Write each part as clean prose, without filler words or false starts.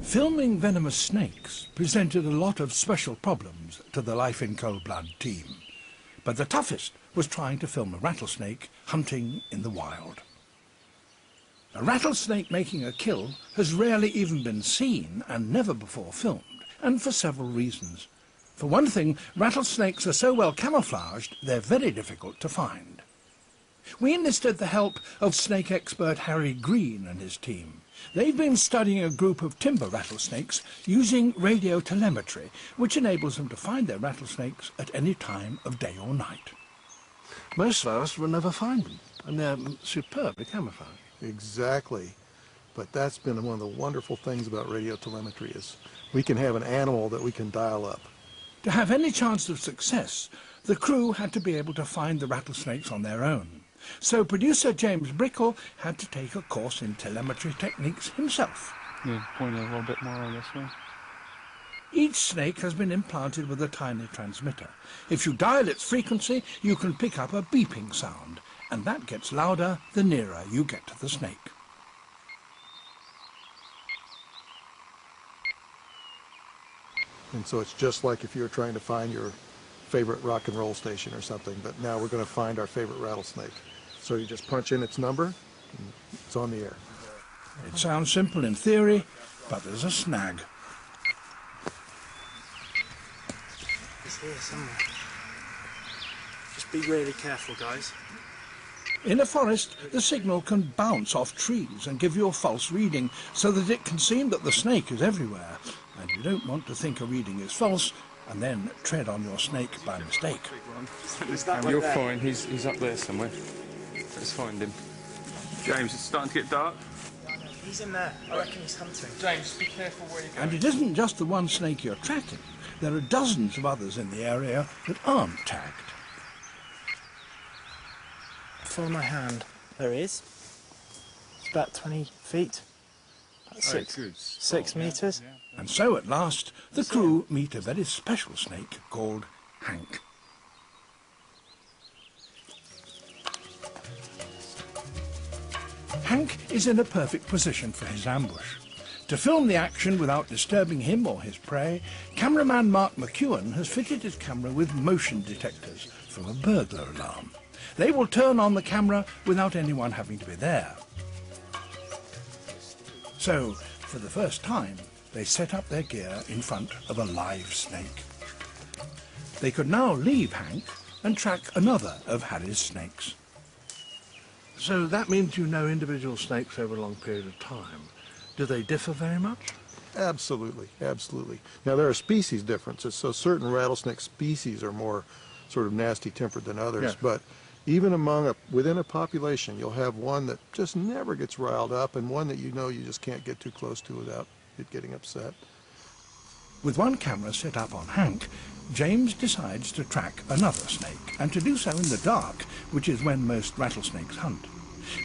Filming venomous snakes presented a lot of special problems to the Life in Cold Blood team, but the toughest was trying to film a rattlesnake hunting in the wild. A rattlesnake making a kill has rarely even been seen and never before filmed, and for several reasons. For one thing, rattlesnakes are so well camouflaged they're very difficult to find. We enlisted the help of snake expert Harry Green and his team. They've been studying a group of timber rattlesnakes using radio telemetry, which enables them to find their rattlesnakes at any time of day or night. Most of us will never find them, and they're superbly camouflaged. Exactly. But that's been one of the wonderful things about radio telemetry is we can have an animal that we can dial up. To have any chance of success, the crew had to be able to find the rattlesnakes on their own. So producer James Brickle had to take a course in telemetry techniques himself. Yeah, point a little bit more on this one. Each snake has been implanted with a tiny transmitter. If you dial its frequency, you can pick up a beeping sound, and that gets louder the nearer you get to the snake. And so it's just like if you were trying to find your favorite rock and roll station or something, but now we're going to find our favorite rattlesnake. So you just punch in its number, and it's on the air. It sounds simple in theory, but there's a snag. It's here somewhere. Just be really careful, guys. In a forest, the signal can bounce off trees and give you a false reading, so that it can seem that the snake is everywhere. And you don't want to think a reading is false and then tread on your snake by mistake. You're fine, he's up there somewhere. Let's find him. James, it's starting to get dark. He's in there. I reckon he's hunting. James, be careful where you're going. And it isn't just the one snake you're tracking. There are dozens of others in the area that aren't tagged. Follow my hand. There he is. It's about 20 feet. About 6 metres. Yeah. And so at last, the crew meet a very special snake called Hank. Hank is in a perfect position for his ambush. To film the action without disturbing him or his prey, cameraman Mark McEwen has fitted his camera with motion detectors from a burglar alarm. They will turn on the camera without anyone having to be there. So, for the first time, they set up their gear in front of a live snake. They could now leave Hank and track another of Harry's snakes. So that means you know individual snakes over a long period of time. Do they differ very much? Absolutely, absolutely. Now there are species differences, so certain rattlesnake species are more sort of nasty tempered than others, Yeah. but even within a population, you'll have one that just never gets riled up and one that you know you just can't get too close to without it getting upset. With one camera set up on Hank, James decides to track another snake, and to do so in the dark, which is when most rattlesnakes hunt.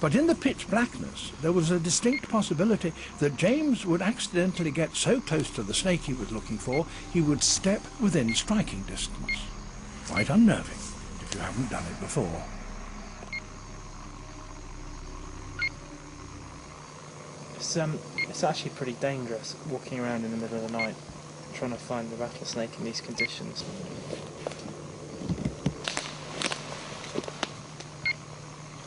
But in the pitch blackness, there was a distinct possibility that James would accidentally get so close to the snake he was looking for, he would step within striking distance. Quite unnerving, if you haven't done it before. It's actually pretty dangerous walking around in the middle of the night trying to find the rattlesnake in these conditions.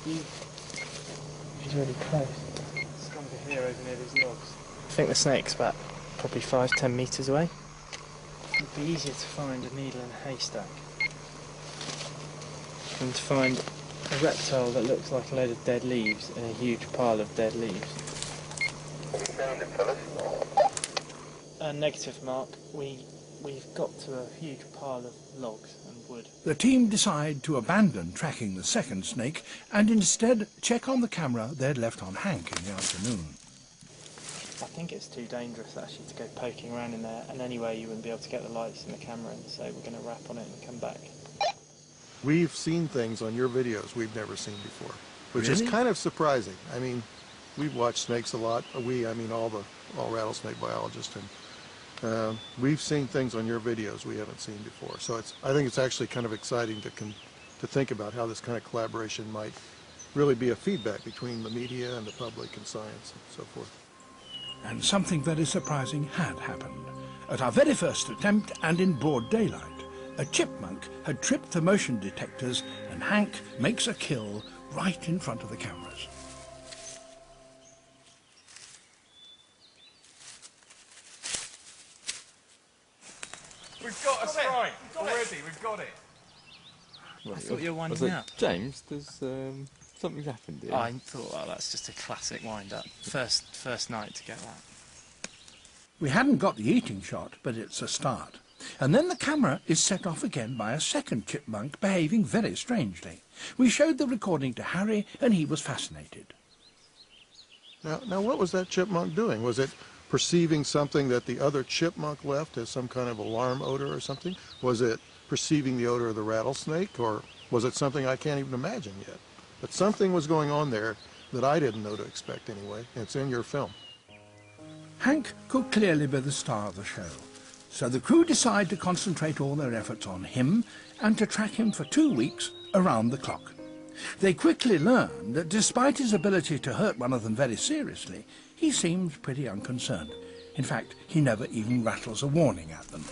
He's really close. It's over here, over near these logs. I think the snake's about probably 5–10 metres away. It'd be easier to find a needle in a haystack than to find a reptile that looks like a load of dead leaves in a huge pile of dead leaves. Found him, fellas? Negative, Mark. We've got to a huge pile of logs and wood. The team decide to abandon tracking the second snake and instead check on the camera they'd left on Hank in the afternoon. I think it's too dangerous actually to go poking around in there, and anyway you wouldn't be able to get the lights in the camera in, so we're going to wrap on it and come back. We've seen things on your videos we've never seen before, which Really? is kind of surprising. I mean, we've watched snakes a lot. I mean all rattlesnake biologists, and we've seen things on your videos we haven't seen before. So I think it's actually kind of exciting to think about how this kind of collaboration might really be a feedback between the media and the public and science and so forth. And something very surprising had happened. At our very first attempt, and in broad daylight, a chipmunk had tripped the motion detectors, and Hank makes a kill right in front of the cameras. We've got a strike already, we've got it. I thought you were winding up. James, there's something's happened here. I thought, well, that's just a classic wind-up. First night to get that. We hadn't got the eating shot, but it's a start. And then the camera is set off again by a second chipmunk behaving very strangely. We showed the recording to Harry, and he was fascinated. Now what was that chipmunk doing? Was it perceiving something that the other chipmunk left as some kind of alarm odor or something? Was it perceiving the odor of the rattlesnake, or was it something I can't even imagine yet? But something was going on there that I didn't know to expect anyway. It's in your film. Hank could clearly be the star of the show, so the crew decide to concentrate all their efforts on him and to track him for 2 weeks around the clock. They quickly learn that despite his ability to hurt one of them very seriously, he seems pretty unconcerned. In fact, he never even rattles a warning at them.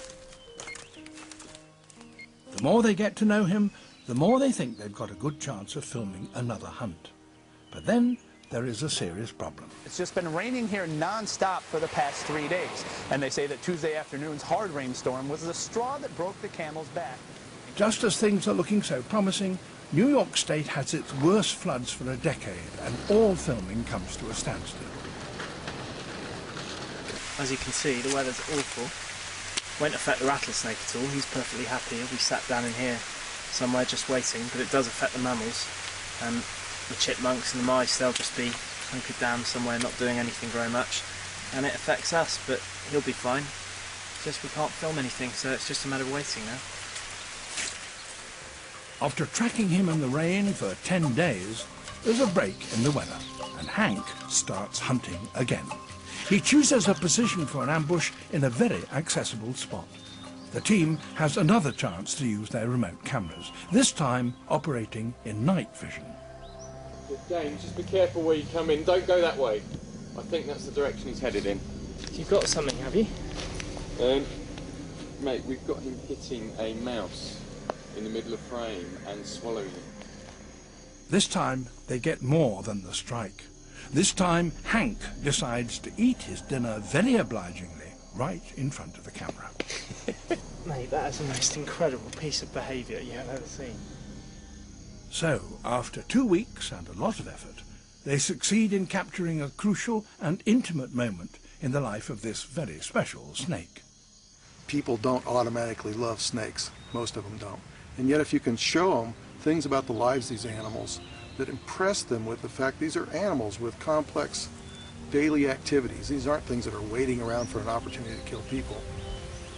The more they get to know him, the more they think they've got a good chance of filming another hunt. But then there is a serious problem. It's just been raining here non-stop for the past 3 days, and they say that Tuesday afternoon's hard rainstorm was the straw that broke the camel's back. Just as things are looking so promising, New York State has its worst floods for a decade, and all filming comes to a standstill. As you can see, the weather's awful. Won't affect the rattlesnake at all. He's perfectly happy. He'll be sat down in here somewhere just waiting, but it does affect the mammals. The chipmunks and the mice, they'll just be hunkered down somewhere not doing anything very much, and it affects us, but he'll be fine. Just we can't film anything, so it's just a matter of waiting now. After tracking him in the rain for 10 days, there's a break in the weather, and Hank starts hunting again. He chooses a position for an ambush in a very accessible spot. The team has another chance to use their remote cameras, this time operating in night vision. James, just be careful where you come in. Don't go that way. I think that's the direction he's headed in. You've got something, have you? Mate, we've got him hitting a mouse in the middle of frame and swallowing it. This time they get more than the strike. This time Hank decides to eat his dinner very obligingly right in front of the camera. Mate, that is the most incredible piece of behaviour you have ever seen. So, after 2 weeks and a lot of effort, they succeed in capturing a crucial and intimate moment in the life of this very special snake. People don't automatically love snakes. Most of them don't. And yet if you can show them things about the lives of these animals that impress them with the fact these are animals with complex daily activities. These aren't things that are waiting around for an opportunity to kill people.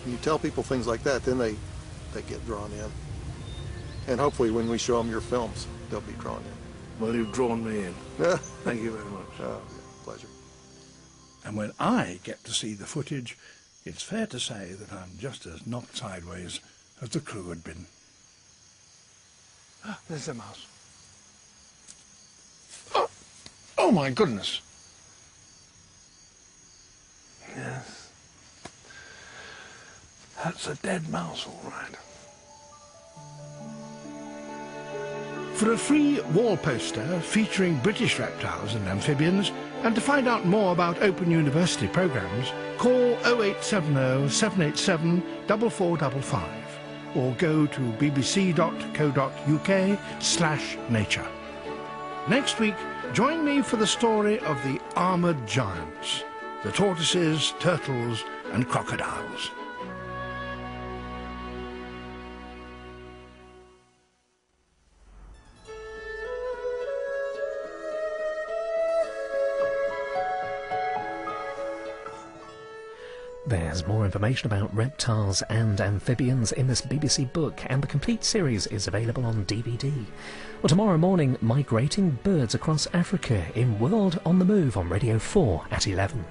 When you tell people things like that, then they get drawn in. And hopefully when we show them your films, they'll be drawn in. Well, you've drawn me in. Thank you very much. Oh, pleasure. And when I get to see the footage, it's fair to say that I'm just as knocked sideways as the crew had been. Ah, there's a mouse. Oh my goodness. Yes. That's a dead mouse, all right. For a free wall poster featuring British reptiles and amphibians, and to find out more about Open University programmes, call 0870 787 4455 or go to bbc.co.uk/nature. Next week, join me for the story of the armoured giants, the tortoises, turtles and crocodiles. There's more information about reptiles and amphibians in this BBC book, and the complete series is available on DVD. Well, tomorrow morning, migrating birds across Africa in World on the Move on Radio 4 at 11.